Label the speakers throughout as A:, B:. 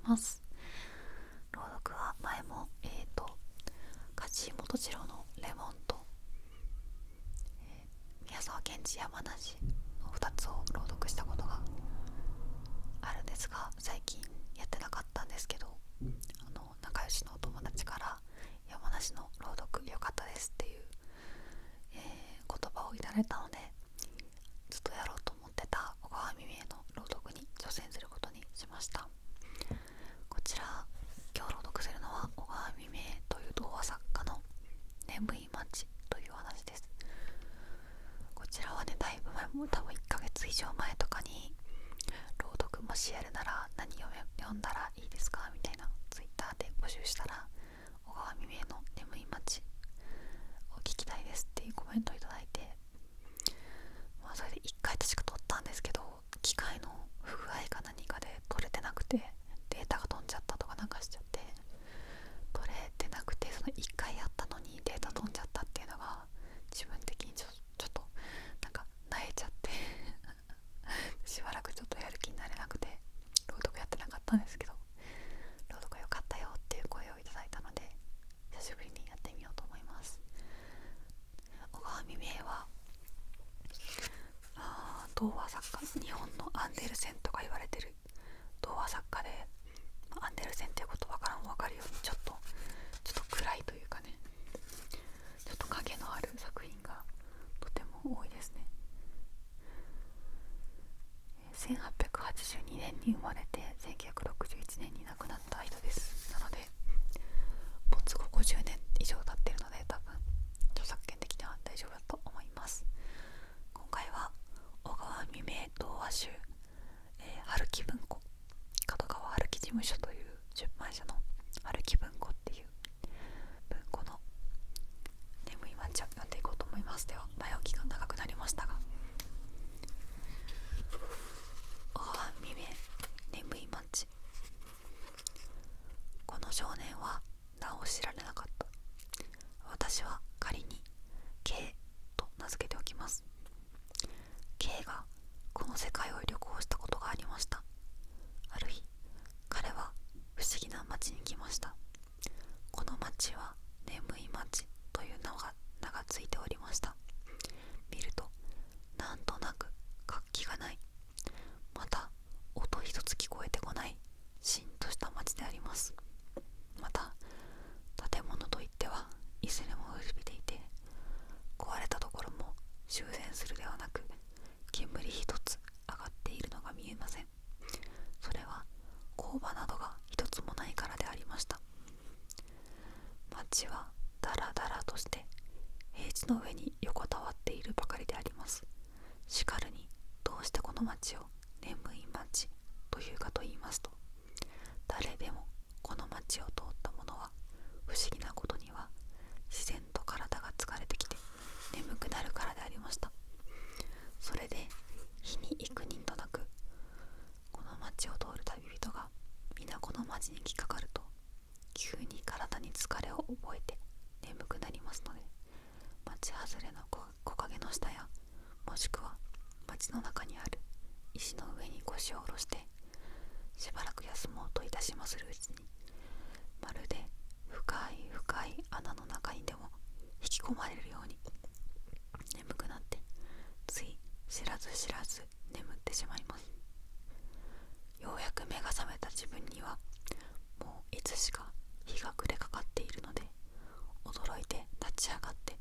A: ます。朗読は前も梶井元次郎のレモンと、宮沢賢治山梨の2つを朗読したことがあるんですが、最近やってなかったんですけど、仲良しのお友達から山梨の朗読良かったですっていう、言葉をいただいたので、ずっとやろうと思ってた小川未明の朗読に挑戦することにしました。こちら今日朗読するのは小川未明という童話作家の眠い街という話です。こちらはね、だいぶ前、もう多分1ヶ月以上前とかに、朗読もしやるなら何を読んだらいいですかみたいなツイッターで募集したら、小川未明の眠い街を聞きたいですっていうコメントをいただいて、それで1回確か撮ったんですけど、機械の不具合か何かで撮れてなくて、データが飛んじゃったとかなんかしちゃって撮れてなくて、その1回やったのにデータ飛んじゃったっていうのが自分的にちょっとなんか萎えちゃってしばらくちょっとやる気になれなくて朗読やってなかったんですけど、朗読良かったよっていう声をいただいたので、久しぶりにやってみようと思います。小川未明は童話作家、日本のアンデルセンとか言われてる童話作家で、アンデルセンっていう言葉からも分かるようにちょっと暗いというかね、ちょっと影のある作品がとても多いですね。1882年に生まれて1961年に亡くなった人です。なので没後50年以上経ってるので、多分著作権的には大丈夫だと思います。今回は小川未明童話集、春樹文庫、角川春樹事務所という出版社の春樹文庫っていう文庫の眠い街を読んでいこうと思います。では前置きが長くなりましたが、小川未明眠い街。この少年は名を知られなかった。私は仮に K と名付けておきます。 K がこの世界を旅行したことがありました。ある日、彼は不思議な町に来ました。この町は眠い町という名がついておりました。見るとなんとなく活気がない、また音一つ聞こえてこない、しんとした町であります。また建物といってはいずれも古びていて、壊れたところも修繕するではなく、煙一つ上がっているのが見えません。それは工場などが一つもないからでありました。町はだらだらとして平地の上に横たわっているばかりであります。しかるに、どうしてこの町を眠い町というかと言いますと、誰でもこの町を通った者は不思議なことには自然と体が疲れてきて眠くなるからでありました。それで日に幾人となくこの町を通る旅人が皆この町に来かかると、急に体に疲れを覚えて眠くなりますので、町外れの木陰の下や、もしくは町の中にある石の上に腰を下ろしてしばらく休もうといたしまするうちに、まるで深い深い穴の中にでも引き込まれるように眠くなって、つい知らず知らず眠ってしまいます。ようやく目が覚めた自分には、もういつしか日が暮れかかっているので、驚いて立ち上がって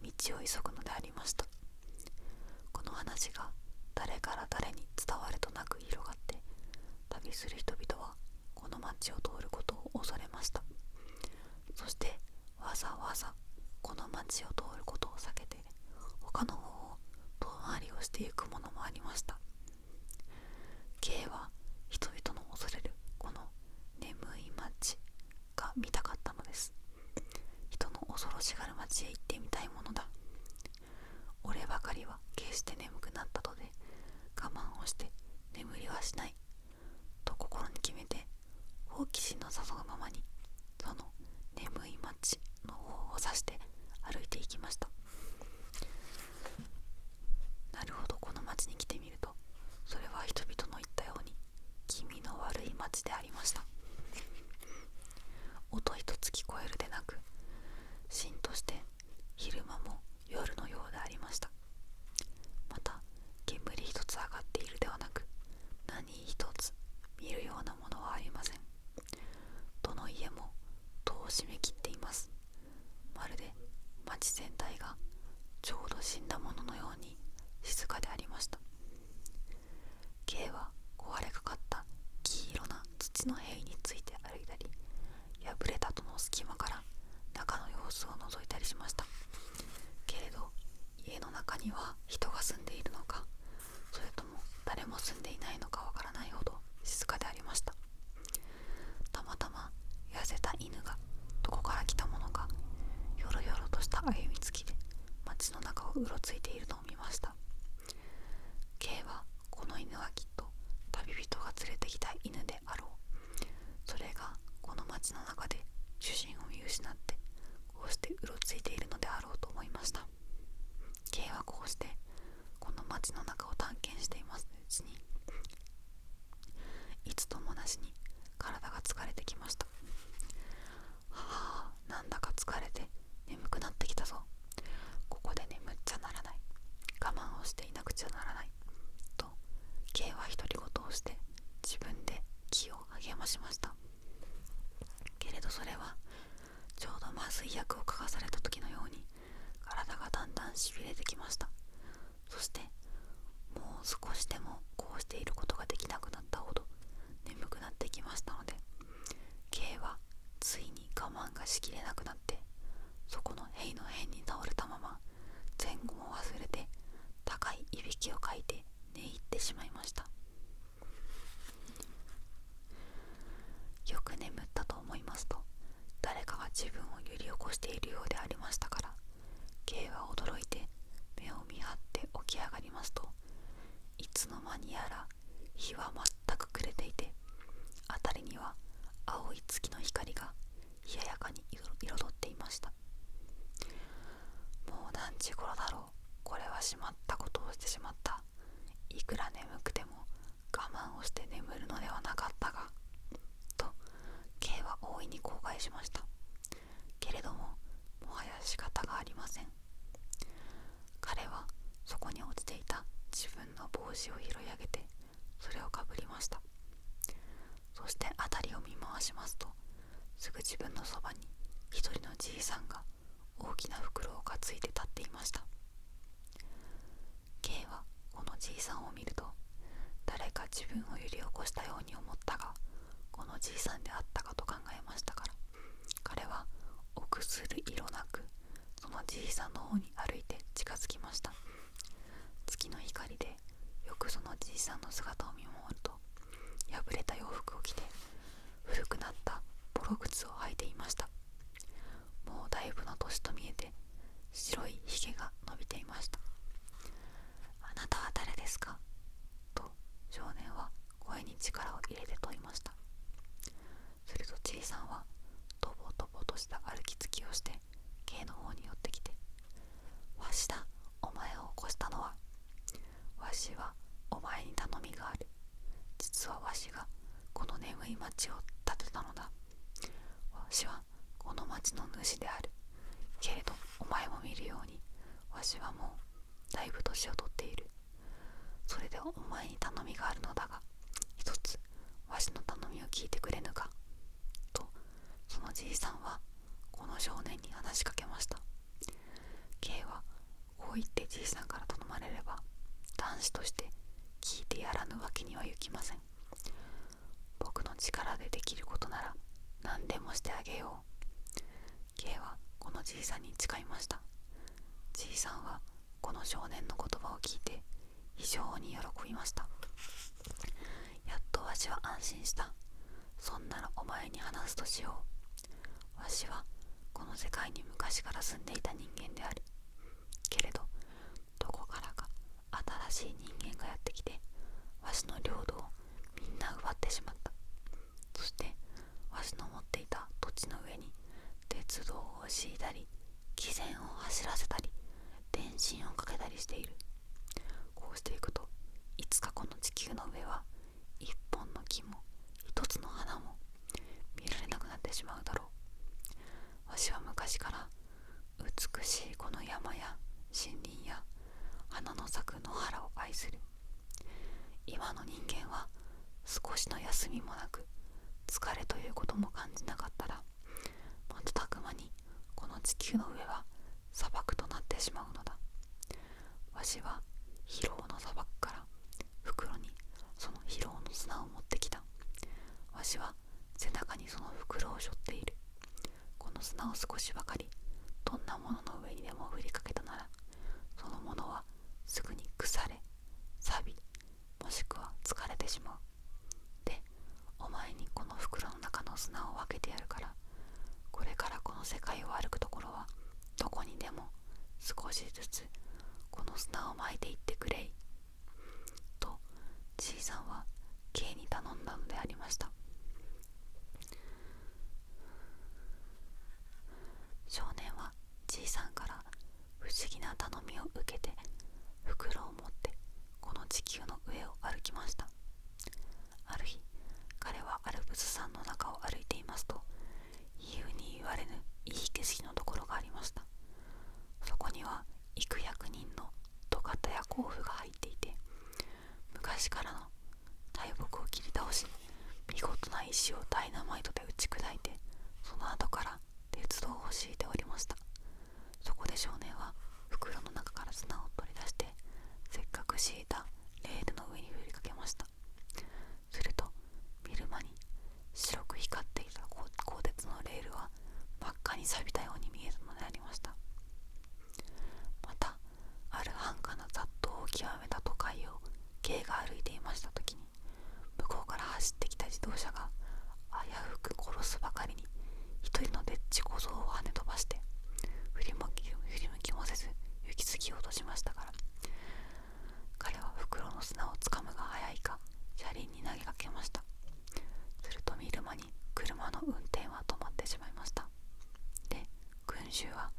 A: 道を急ぐのでありました。この話が誰から誰に伝わるとなく広がって、旅する人々はこの町を通破れた戸の隙間から中の様子を覗いたりしました。けれど家の中には人が住んでいるのか、それとも誰も住んでいないのかわからないほど静かでありました。たまたま痩せた犬がどこから来たものかよろよろとした歩みつきで街の中をうろついているのを見ました。 K はこの犬はきっと旅人が連れてきた犬であろう。それがこの街の中で主人を見失ってこうしてうろついているのであろうと思いました。 K はこうしてこの街の中を探検していますうちに、いつともなしに体が疲れてきました。はあ、なんだか疲れて眠くなってきたぞ。ここで眠っちゃならない。我慢をしていなくちゃならない。と K は独り言をして自分で気を励ましました。けれどそれはちょうど麻酔薬を嗅がされた時のように体がだんだんしびれてきました。そしてもう少しでもこうしていることができなくなったほど眠くなってきましたので、 K はついに我慢がしきれなくなってそこの塀の辺に倒れたまま前後も忘れて高いいびきをかいて寝入ってしまいました。よく眠ったと思いますと誰かが自分を揺り起こしているようでありましたから、 K は驚いて目を見張って起き上がりますと、いつの間にやら日は全く暮れていて、辺りには青い月の光が冷ややかに彩っていました。もう何時頃だろう。これはしまったことをしてしまった。いくら眠くても我慢をして眠るのではなかったが、と K は大いに後悔しました。けれどももはや仕方がありません。彼はそこに落ちていた自分の帽子を拾い上げてそれをかぶりました。そして辺りを見回しますと、すぐ自分のそばに一人のじいさんが大きな袋を担いで立っていました。 K はこのじいさんを見ると誰か自分を揺り起こしたように思ったが、このじいさんであったかと考えましたから、彼は臆する色なくそのじいさんの方に歩いて近づきました。月の光でよくそのじいさんの姿を見守ると、破れた洋服を着て古くなったボロ靴を履いていました。もうだいぶの年と見えて白いひげが伸びていました。あなたは誰ですかと少年は声に力を入れて問いました。するとじいさんはとぼとぼとした歩きつきをして K の方に寄ってきて、わしだ、お前を起こしたのは。わしはお前に頼みがある。実はわしがこの眠い町を建てたのだ。わしはこの町の主である。けれどお前も見るようにわしはもうだいぶ年を取っている。それでお前に頼みがあるのだが、一つわしの頼みを聞いてくれぬか。とそのじいさんはこの少年に話しかけました。 K はこう言ってじいさんから頼まれれば男子として聞いてやらぬわけにはいきません。僕の力でできることなら何でもしてあげよう。 K はこのじいさんに誓いました。じいさんはこの少年の言葉を聞いて非常に喜びました。やっとわしは安心した。そんならお前に話すとしよう。わしはこの世界に昔から住んでいた人間である。けれどどこからか新しい人間がやってきてわしの領土をみんな奪ってしまった。そしてわしの持っていた土地の上に鉄道を敷いたり汽船を走らせたり電信をかけたりしている。こうしていくといつかこの地球の上は一本の木も一つの花も見られなくなってしまうだろう。わしは昔から美しいこの山や森林や花の咲く野原を愛する。今の人間は少しの休みもなく疲れということも感じなかったら瞬く間にこの地球の上は砂漠となってしまうのだ。わしは疲労の砂漠から袋にその疲労の砂を持ってきた。わしは背中にその袋を背負っている。この砂を少しばかりどんなものの上にでも振りかけたなら、そのものはすぐに腐れ、錆び、もしくは疲れてしまう。で、お前にこの袋の中の砂を分けてやるから、これからこの世界を歩くところはどこにでも少しずつこの砂をまいていってくれい。と、じいさんは K に頼んだのでありました。少年はじいさんから不思議な頼みを受けて、袋を持ってこの地球の上を歩きました。ある日、彼はアルプス山の中を歩いていますと、言うに言われぬいい景色のところがありました。そこには幾百人の土方や甲府が入っていて、昔からの大木を切り倒し、見事な石をダイナマイトで打ち砕いて、その後から鉄道を敷いておりました。そこで少年は袋の中から砂を取り出して、せっかく敷いたレールの上に振りかけました。すると見る間に白く光っていた鋼鉄のレールは真っ赤に錆びたように見えたのでありました。また、ある安価な雑踏を極めた都会を K が歩いていましたときに、向こうから走ってきた自動車が危うく殺すばかりに一人のでっち小僧を跳ね飛ばして、振り向きもせず行き過ぎようとしましたから、彼は袋の砂をつかむが早いか車輪に投げかけました。すると見る間に車の運転は止まってしまいました。で、群衆は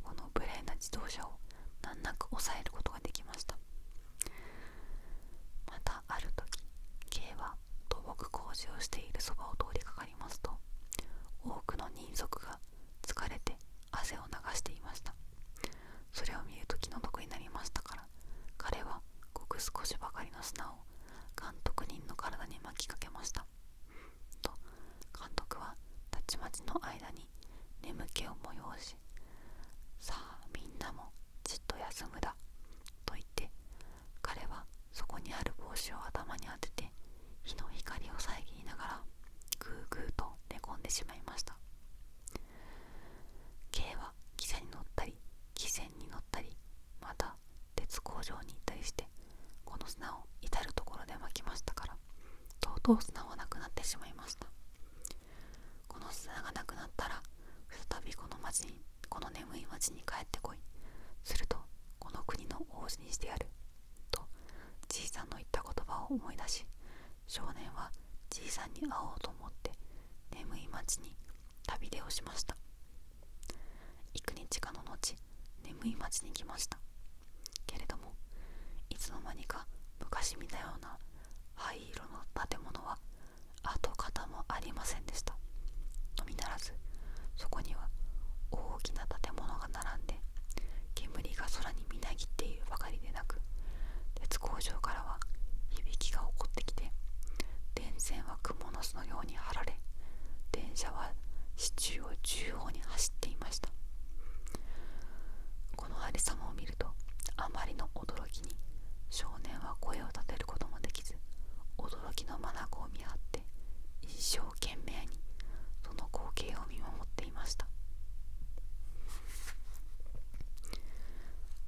A: この無礼な自動車を難なく抑えることができました。またある時、 K は土木工事をしているそばを通りかかりますと、多くの人足が疲れて汗を流していました。それを見ると気の毒になりましたから、彼はごく少しばかりの砂を監督人の体に巻きかけました。と、監督はたちまちの間に眠気を催し、さあみんなもじっと休むだと言って、彼はそこにある帽子を頭に当てて日の光を遮りながらぐーぐーと寝込んでしまいました。 K は汽車に乗ったり汽船に乗ったり、また鉄工場に行ったりして、この砂を至るところでまきましたから、とうとう砂はなくなってしまいました。この砂がなくなったら再びこの眠い町に帰ってこい。するとこの国の王子にしてやる。とじいさんの言った言葉を思い出し、少年はじいさんに会おうと思って眠い町に旅出をしました。幾日かの後、眠い町に来ました。けれども、いつの間にか昔見たような灰色の建物は跡形もありませんでした。のみならず、そこには大きな建物が並んで、煙が空にみなぎっているばかりでなく、鉄工場からは響きが起こってきて、電線は蜘蛛の巣のように張られ、電車は市中を縦横に走っていました。このありさまを見ると、あまりの驚きに少年は声を立てることもできず、驚きの眼を見張って一生懸命にその光景を見守っていました。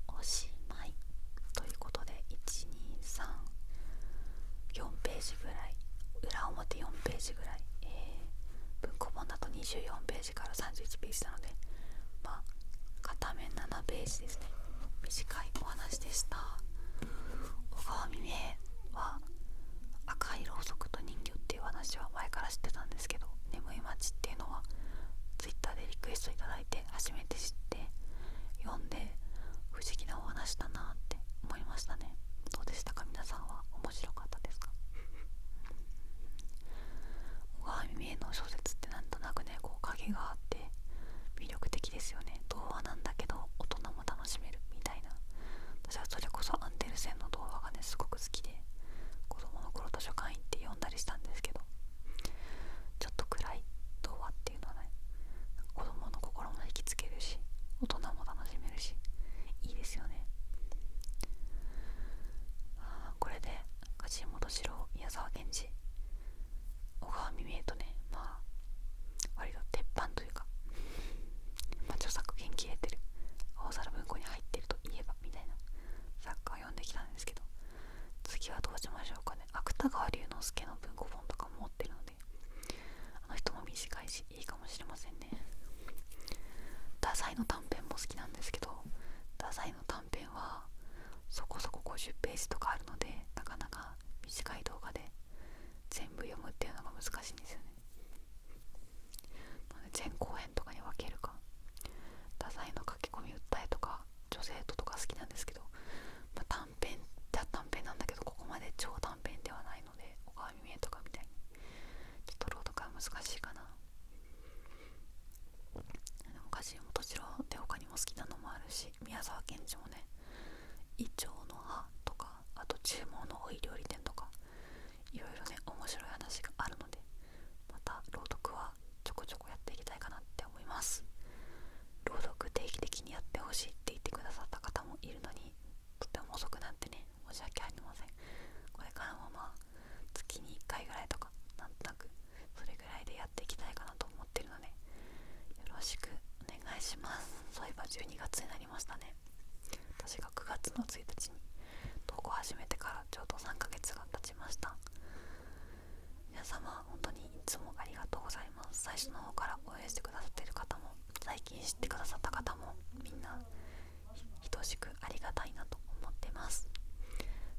A: おしまいということで、1,2,3,4ページぐらい、裏表4ページぐらい、文庫本だと24ページから31ページなので、片面7ページですね。短いお話でした。小川未明は赤いろうそくと人魚っていう話は前から知ってたんですけど、眠い町っていうのはツイッターでリクエストいただいて初めて知って、読んで不思議なお話だなって思いましたね。どうでしたか皆さんは。面白かったですか？小川未明の小説ってなんとなくね、影があって魅力的ですよね。童話なんだけど大人も楽しめるみたいな。私はそれこそアンデルセンの童話がねすごく好きで、子供の頃図書館行って読んだりしたんですけど、ちょっと沢賢治もね、イチョウの葉とか、あと注文のおい料理店とか、いろいろね面白い話があるので、また朗読はちょこちょこやっていきたいかなって思います。朗読定期的にやってほしいって言ってくださった方もいるのに、とても遅くなってね申し訳ありません。これからも月に1回ぐらいとか、なんとなくそれぐらいでやっていきたいかなと思ってるので、よろしくお願いします。そういえば12月になりましたね。私が9月の1日に投稿始めてからちょうど3ヶ月が経ちました。皆様本当にいつもありがとうございます。最初の方から応援してくださっている方も、最近知ってくださった方も、みんな等しくありがたいなと思ってます。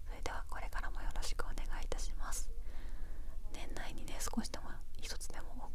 A: それではこれからもよろしくお願いいたします。年内にね少しでも一つでも